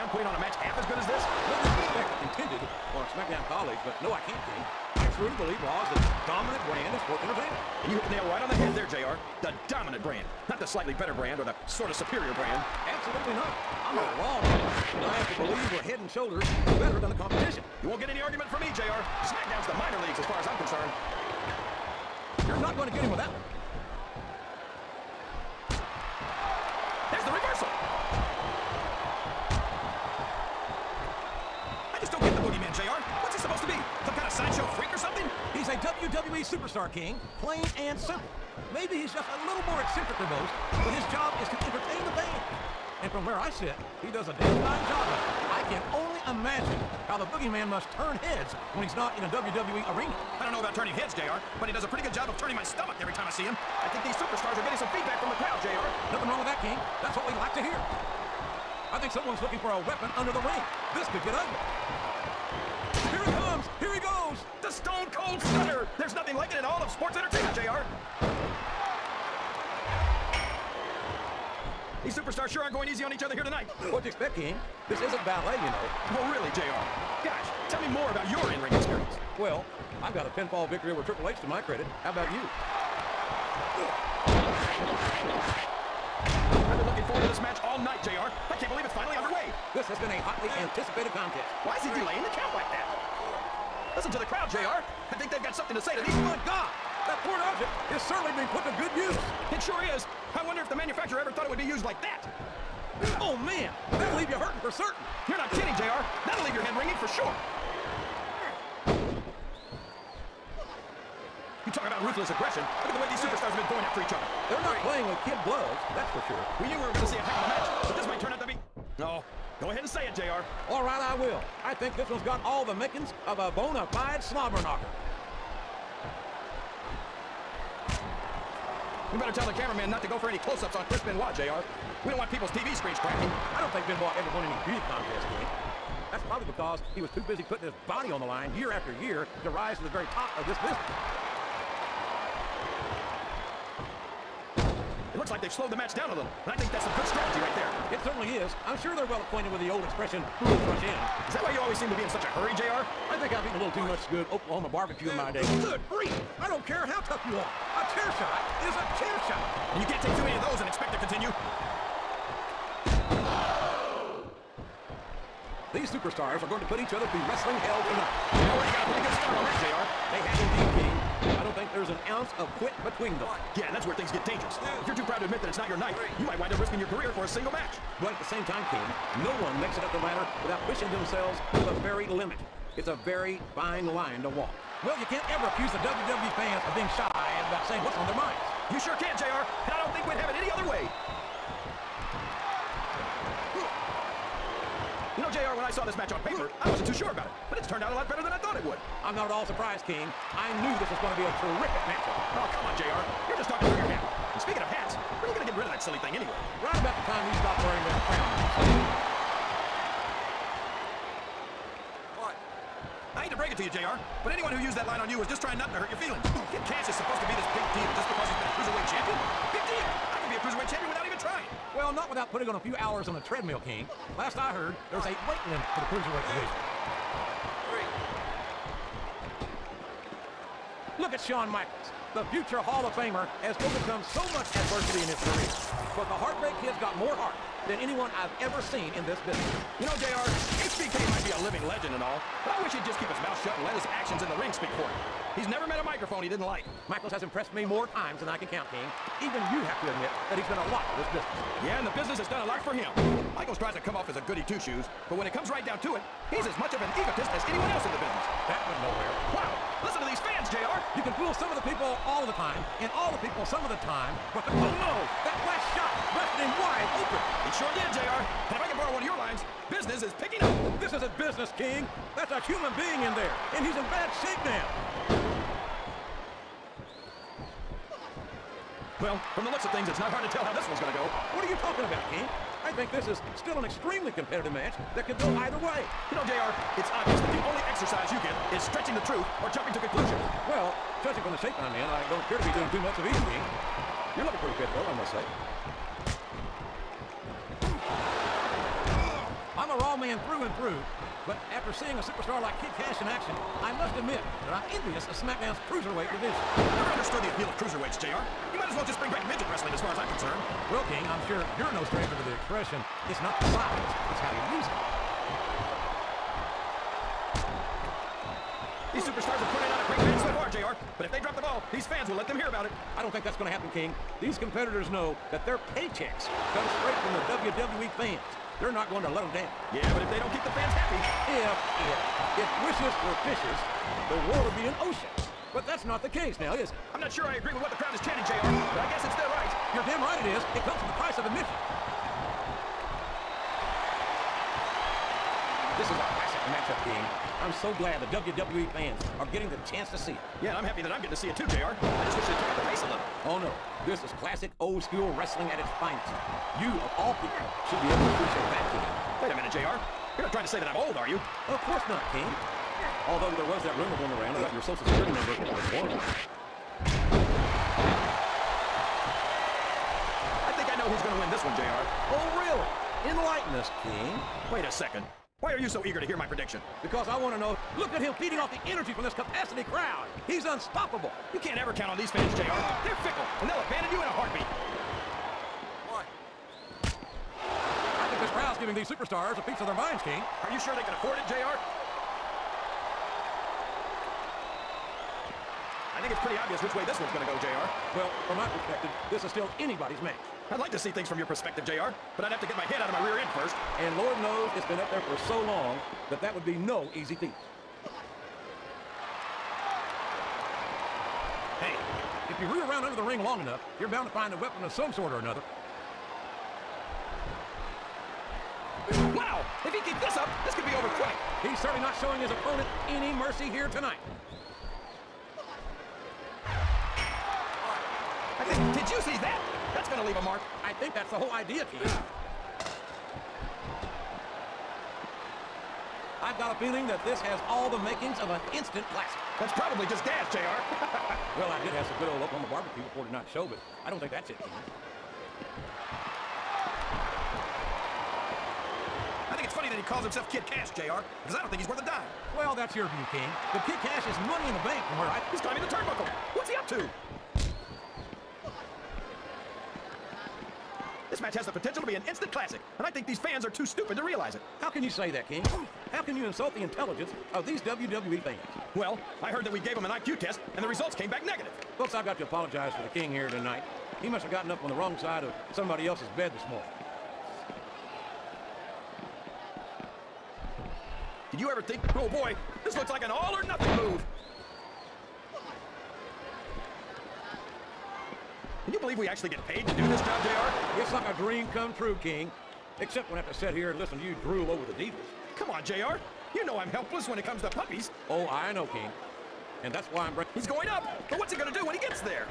SmackDown putting on a match half as good as this? No disrespect intended on a SmackDown colleague, but no, I can't, King. I truly believe Raw is the dominant brand of sports entertainment. And you hit the nail right on the head there, JR. The dominant brand. Not the slightly better brand or the sort of superior brand. Absolutely not. I'm a Raw man, and I have to believe we're head and shoulders better than the competition. You won't get any argument from me, JR. SmackDown's the minor leagues as far as I'm concerned. You're not going to get him with that one. There's the reversal. I just don't get the boogeyman, JR. What's he supposed to be? Some kind of sideshow freak or something? He's a WWE superstar, King. Plain and simple. Maybe he's just a little more eccentric than most, but his job is to entertain the fans. And from where I sit, he does a damn fine job of it. I can only imagine how the boogeyman must turn heads when he's not in a WWE arena. I don't know about turning heads, JR, but he does a pretty good job of turning my stomach every time I see him. I think these superstars are getting some feedback from the crowd, JR. Nothing wrong with that, King. That's what we like to hear. I think someone's looking for a weapon under the ring. This could get ugly. Here it comes! Here he goes! The Stone Cold Stunner! There's nothing like it in all of sports entertainment, JR. These superstars sure aren't going easy on each other here tonight. What do you expect, King? This isn't ballet, you know. Oh, really, JR? Gosh, tell me more about your in-ring experience. Well, I've got a pinfall victory over Triple H to my credit. How about you? I've been looking forward to this match all night, JR. I can't believe it's finally underway. This has been a hotly anticipated contest. Why is he delaying the count like that? Listen to the crowd, JR. I think they've got something to say to me. Oh, my God! That poor object is certainly being put to good use. It sure is. I wonder if the manufacturer ever thought it would be used like that. Oh, man. That'll leave you hurting for certain. You're not kidding, JR. That'll leave your head ringing for sure. You talk about ruthless aggression. Look at the way these superstars have been going after each other. They're not playing with kid gloves, that's for sure. We knew we were going to see a heck of a match, but this might turn out to be... No. Go ahead and say it, JR. All right, I will. I think this one's got all the makings of a bona fide slobber knocker. We better tell the cameraman not to go for any close-ups on Chris Benoit, JR. We don't want people's TV screens cracking. I don't think Benoit ever won any beauty contest, King. That's probably because he was too busy putting his body on the line year after year to rise to the very top of this business. It looks like they've slowed the match down a little, and I think that's a good strategy right there. It certainly is. I'm sure they're well acquainted with the old expression, "Fools rush in." Is that why you always seem to be in such a hurry, JR? I think I've eaten a little too much good Oklahoma barbecue in my day. Good grief! I don't care how tough you are. A chair shot is a chair shot. And you can't take too many of those and expect to continue. These superstars are going to put each other through wrestling hell tonight. You already got a pretty good start on that, JR. They have indeed, King. I don't think there's an ounce of quit between them. Yeah, and that's where things get dangerous. If you're too proud to admit that it's not your night, you might wind up risking your career for a single match. But at the same time, King, no one makes it up the ladder without pushing themselves to the very limit. It's a very fine line to walk. Well, you can't ever accuse the WWE fans of being shy and about saying what's on their minds. You sure can, JR, and I don't think we'd have it any other way. You know, JR, when I saw this match on paper, I wasn't too sure about it, but it's turned out a lot better than I thought it would. I'm not at all surprised, King. I knew this was going to be a terrific matchup. Oh, come on, JR. You're just talking through your hat. And speaking of hats, when are you going to get rid of that silly thing anyway? Right about the time you stop wearing that crown. What? I hate to break it to you, JR, but anyone who used that line on you was just trying not to hurt your feelings. Kid Cass is supposed to be this big deal just because he's been a cruiserweight champion. Big deal! I can be a cruiserweight champion without even trying. Well, not without putting on a few hours on the treadmill, King. Last I heard, there's a weight limit for the cruiserweight division. Look at Shawn Michaels. The future Hall of Famer has overcome so much adversity in his career. But the Heartbreak Kid's got more heart than anyone I've ever seen in this business. You know, JR, HBK might be a living legend and all, but I wish he'd just keep his mouth shut and let his actions in the ring speak for him. He's never met a microphone he didn't like. Michaels has impressed me more times than I can count, King. Even you have to admit that he's done a lot for this business. Yeah, and the business has done a lot for him. Michaels tries to come off as a goody two-shoes, but when it comes right down to it, he's as much of an egotist as anyone else in the business. That went nowhere. Wow! Listen to these fans, JR! You can fool some of the people all the time, and all the people some of the time, but oh no! That last shot busted him wide open! It sure did, JR. And if I can borrow one of your lines, business is picking up. This isn't business, King. That's a human being in there, and he's in bad shape now. Well, from the looks of things, it's not hard to tell how this one's going to go. What are you talking about, King? I think this is still an extremely competitive match that could go either way. You know, JR, it's obvious that the only exercise you get is stretching the truth or jumping to conclusions. Well, judging from the shape I'm in, I don't appear to be doing too much of either, King. You're looking pretty fit, though, I must say. I'm a a raw man through and through, but after seeing a superstar like Kid Cash in action, I must admit that I'm envious of SmackDown's cruiserweight division. I never understood the appeal of cruiserweights, JR. You might as well just bring back midget wrestling as far as I'm concerned. Well, King, I'm sure you're no stranger to the expression, it's not the size, it's how you use it. These superstars are putting on a great match so far, JR. But if they drop the ball, these fans will let them hear about it. I don't think that's going to happen, King. These competitors know that their paychecks come straight from the WWE fans. They're not going to let them down. Yeah, but if they don't keep the fans happy... If wishes were fishes, the world would be an ocean. But that's not the case now, is it? I'm not sure I agree with what the crowd is chanting, JR, but I guess it's their right. You're damn right it is. It comes with the price of admission. This is a classic matchup, King. I'm so glad the WWE fans are getting the chance to see it. Yeah, and I'm happy that I'm getting to see it too, JR. I just wish they'd take up the pace a little. Oh, no. This is classic old-school wrestling at its finest. You, of all people, should be able to appreciate that, King. Wait a minute, JR. You're not trying to say that I'm old, are you? Of course not, King. Although there was that rumor going around about your Social Security number was born. I think I know who's going to win this one, JR. Oh, really? Enlighten us, King. Wait a second. Why are you so eager to hear my prediction? Because I want to know, look at him feeding off the energy from this capacity crowd. He's unstoppable. You can't ever count on these fans, JR. They're fickle, and they'll abandon you in a heartbeat. What? I think this crowd's giving these superstars a piece of their minds, King. Are you sure they can afford it, JR? I think it's pretty obvious which way this one's going to go, JR. Well, from my perspective, this is still anybody's match. I'd like to see things from your perspective, JR, but I'd have to get my head out of my rear end first. And Lord knows it's been up there for so long that that would be no easy feat. Hey, if you root around under the ring long enough, you're bound to find a weapon of some sort or another. Wow! If he keeps this up, this could be over quick. He's certainly not showing his opponent any mercy here tonight. Did you see that? That's going to leave a mark. I think that's the whole idea, King. I've got a feeling that this has all the makings of an instant classic. That's probably just gas, JR. Well, I did have some good old Oklahoma barbecue before tonight's show, but I don't think that's it, King. I think it's funny that he calls himself Kid Cash, JR, because I don't think he's worth a dime. Well, that's your view, King. But Kid Cash is money in the bank from where He's climbing the turnbuckle. What's he up to? This match has the potential to be an instant classic, and I think these fans are too stupid to realize it. How can you say that, King? How can you insult the intelligence of these WWE fans? Well, I heard that we gave him an IQ test, and the results came back negative. Folks, I've got to apologize for the King here tonight. He must have gotten up on the wrong side of somebody else's bed this morning. Did you ever think, oh boy, this looks like an all-or-nothing move? Can you believe we actually get paid to do this job, JR? It's like a dream come true, King. Except when I have to sit here and listen to you drool over the divas. Come on, JR. You know I'm helpless when it comes to puppies. Oh, I know, King. And that's why I'm... He's going up, but what's he going to do when he gets there?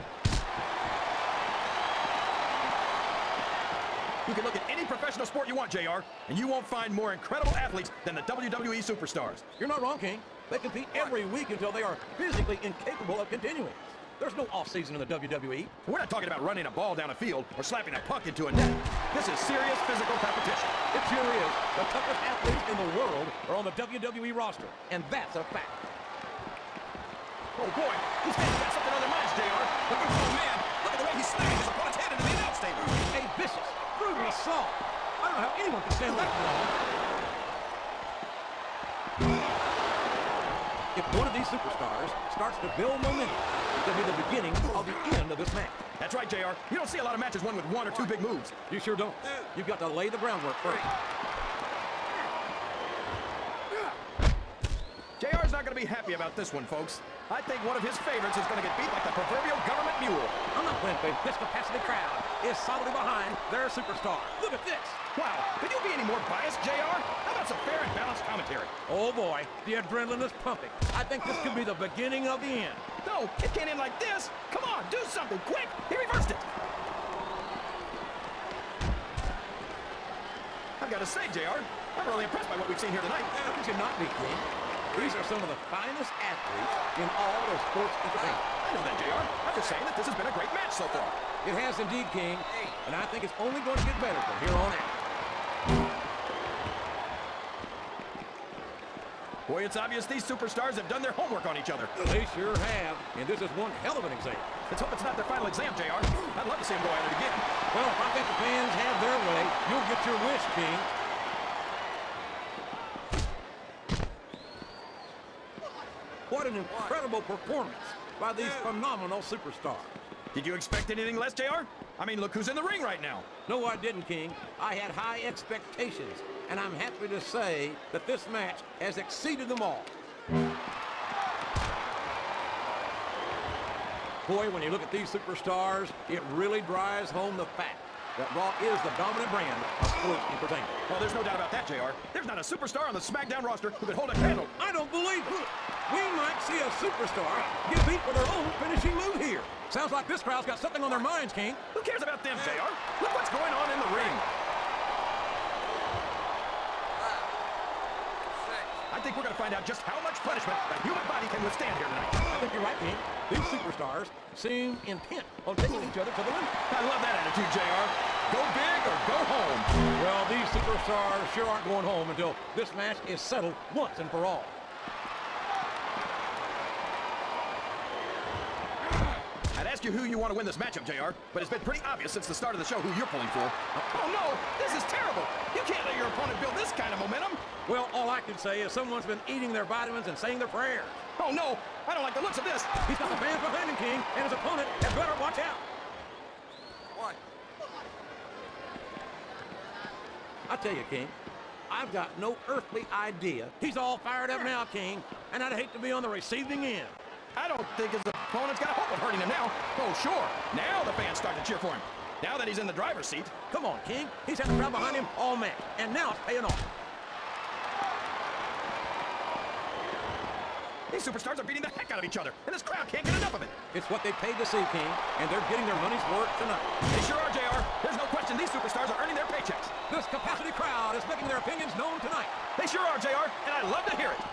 You can look at any professional sport you want, JR, and you won't find more incredible athletes than the WWE superstars. You're not wrong, King. They compete every week until they are physically incapable of continuing. There's no off-season in the WWE. We're not talking about running a ball down a field or slapping a puck into a net. This is serious physical competition. It sure is. The toughest athletes in the world are on the WWE roster, and that's a fact. Oh, boy. These fans got something on their minds, JR. Look at the man. Look at the way he's slamming his opponent's head into the announce table. A vicious, brutal assault. I don't know how anyone can stand that long. If one of these superstars starts to build momentum, it could be the beginning of the end of this match. That's right, JR. You don't see a lot of matches won with one or two big moves. You sure don't. You've got to lay the groundwork first. JR's not going to be happy about this one, folks. I think one of his favorites is going to get beat like the proverbial government mule. I'm not playing faith. This capacity crowd is solidly behind their superstar. Look at this. Wow, could you be any more biased, JR? How about some fair and balanced commentary? Oh boy, the adrenaline is pumping. I think this could be the beginning of the end. No, it can't end like this. Come on, do something, quick! He reversed it. I've got to say, JR, I'm really impressed by what we've seen here tonight. How could you not be, King? These are some of the finest athletes in all of sports entertainment. I know that, JR. I'm just saying that this has been a great match so far. It has indeed, King, and I think it's only going to get better from here on out. Boy, it's obvious these superstars have done their homework on each other. They sure have, and this is one hell of an exam. Let's hope it's not their final exam, JR. I'd love to see them go at it again. Well, if I think the fans have their way, you'll get your wish, King. What an incredible performance by these phenomenal superstars. Did you expect anything less, JR? I mean, look who's in the ring right now. No, I didn't, King. I had high expectations, and I'm happy to say that this match has exceeded them all. Boy, when you look at these superstars, it really drives home the fact that Raw is the dominant brand of sports entertainment. Well, there's no doubt about that, JR. There's not a superstar on the Smackdown roster who could hold a candle. I don't believe it. We might see a superstar get beat with their own finishing move here. Sounds like this crowd's got something on their minds, King. Who cares about them, JR? Look what's going on in the ring. I think we're going to find out just how much punishment a human body can withstand here tonight. I think you're right, King. These superstars seem intent on taking each other to the limit. I love that attitude, JR. Go big or go home. Well, these superstars sure aren't going home until this match is settled once and for all. I'd ask you who you want to win this matchup, JR, but it's been pretty obvious since the start of the show who you're pulling for. Oh, no! This is terrible! You can't let your opponent build this kind of momentum! Well, all I can say is someone's been eating their vitamins and saying their prayers. Oh, no! I don't like the looks of this! He's got the fans behind him, King, and his opponent had better watch out. One. I tell you, King, I've got no earthly idea. He's all fired up now, King, and I'd hate to be on the receiving end. I don't think his opponent's got a hope of hurting him now. Oh, sure. Now the fans start to cheer for him. Now that he's in the driver's seat. Come on, King. He's had the crowd behind him all match, and now it's paying off. These superstars are beating the heck out of each other, and this crowd can't get enough of it. It's what they paid to see, King, and they're getting their money's worth tonight. They sure are, JR. There's no question these superstars are earning their paychecks. This capacity crowd is making their opinions known tonight. They sure are, JR, and I love to hear it.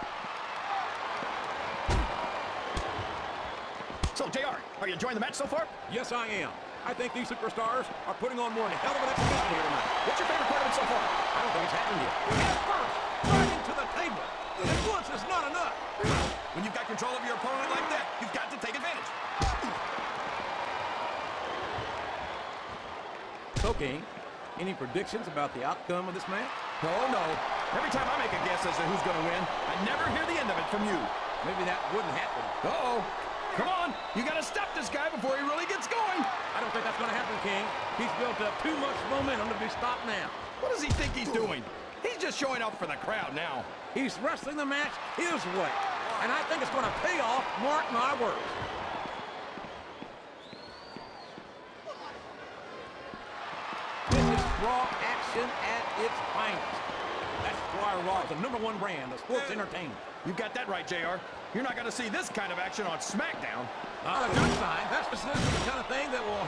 So, JR, are you enjoying the match so far? Yes, I am. I think these superstars are putting on one hell of an exhibition here tonight. What's your favorite part of it so far? I don't think it's happened yet. Head first, riding to the table. And once is not enough. When you've got control of your opponent like that, you've got to take advantage. So, King, any predictions about the outcome of this match? Oh, no. Every time I make a guess as to who's going to win, I never hear the end of it from you. Maybe that wouldn't happen. Uh-oh. Come on. You got to stop this guy before he really gets going. I don't think that's going to happen, King. He's built up too much momentum to be stopped now. What does he think he's doing? He's just showing off for the crowd now. He's wrestling the match his way. And I think it's going to pay off, mark my words. This is Raw action at its finest. That's why Raw is the #1 brand of sports entertainment. You got that right, JR. You're not going to see this kind of action on Smackdown. Not a good sign. That's the kind of thing that will...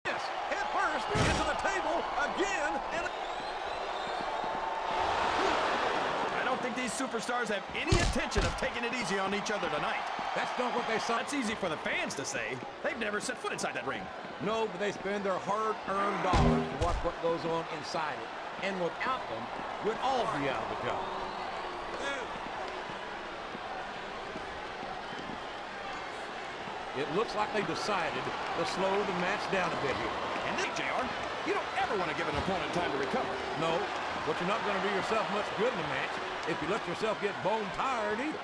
Yes, head first into the table again. And I don't think these superstars have any intention of taking it easy on each other tonight. that's not what they saw. That's easy for the fans to say. They've never set foot inside that ring. No, but they spend their hard-earned dollars to watch what goes on inside it. And without them, we'd all be out of a job. It looks like they decided to slow the match down a bit here. And then, JR, you don't ever want to give an opponent time to recover. No, but you're not going to do yourself much good in the match if you let yourself get bone tired either.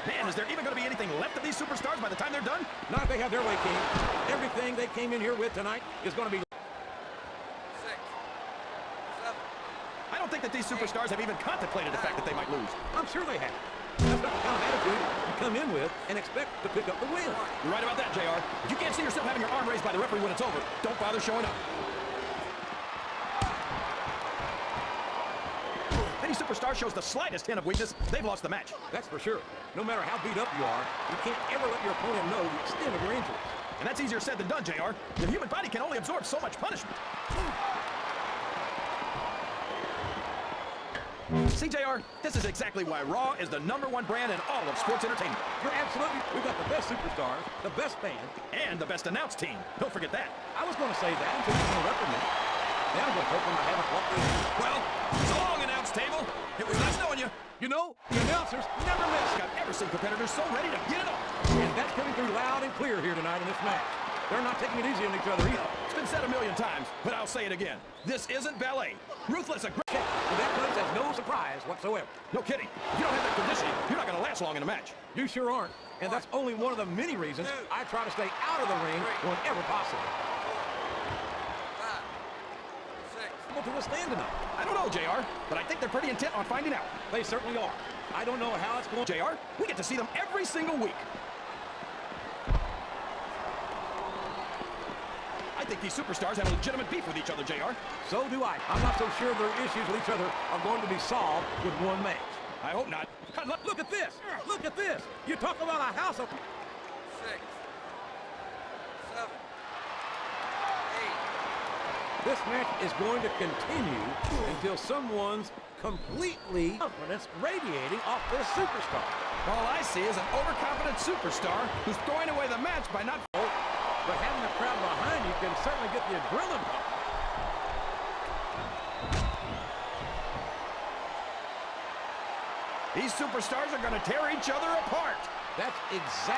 Man, is there even going to be anything left of these superstars by the time they're done? Not if they have their way, King. Everything they came in here with tonight is going to be... 6, 7. I don't think that these superstars have even contemplated the fact that they might lose. I'm sure they have. That's not the kind of attitude you come in with and expect to pick up the win. You're right about that, JR. If you can't see yourself having your arm raised by the referee when it's over, don't bother showing up. Any superstar shows the slightest hint of weakness, they've lost the match. That's for sure. No matter how beat up you are, you can't ever let your opponent know the extent of your injuries. And that's easier said than done, JR. The human body can only absorb so much punishment. See, JR, this is exactly why Raw is the #1 brand in all of sports entertainment. You're absolutely... We've got the best superstars, the best fans, And the best announced team. Don't forget that. I was going to say that until you interrupted me. Yeah, I'm just hoping I haven't walked in. Well, so long, announce table. It was nice knowing you. You know, the announcers never miss. I've never seen competitors so ready to get it on. And that's coming through loud and clear here tonight in this match. They're not taking it easy on each other either. It's been said a million times, but I'll say it again. This isn't ballet. Ruthless aggression. And that comes as no surprise whatsoever. No kidding. If you don't have that conditioning, you're not going to last long in a match. You sure aren't. And that's only one of the many reasons I try to stay out of the ring whenever possible. 5, 6. Able to withstand tonight. I don't know, JR, but I think they're pretty intent on finding out. They certainly are. I don't know how it's going. JR, we get to see them every single week. I think these superstars have a legitimate beef with each other, JR. So do I. I'm not so sure their issues with each other are going to be solved with one match. I hope not. Look at this. Look at this. You talk about a house of... 6, 7, 8. This match is going to continue until someone's completely confidence radiating off this superstar. All I see is an overconfident superstar who's throwing away the match by not... But having the crowd behind you can certainly get the adrenaline pumping. These superstars are going to tear each other apart. That's exactly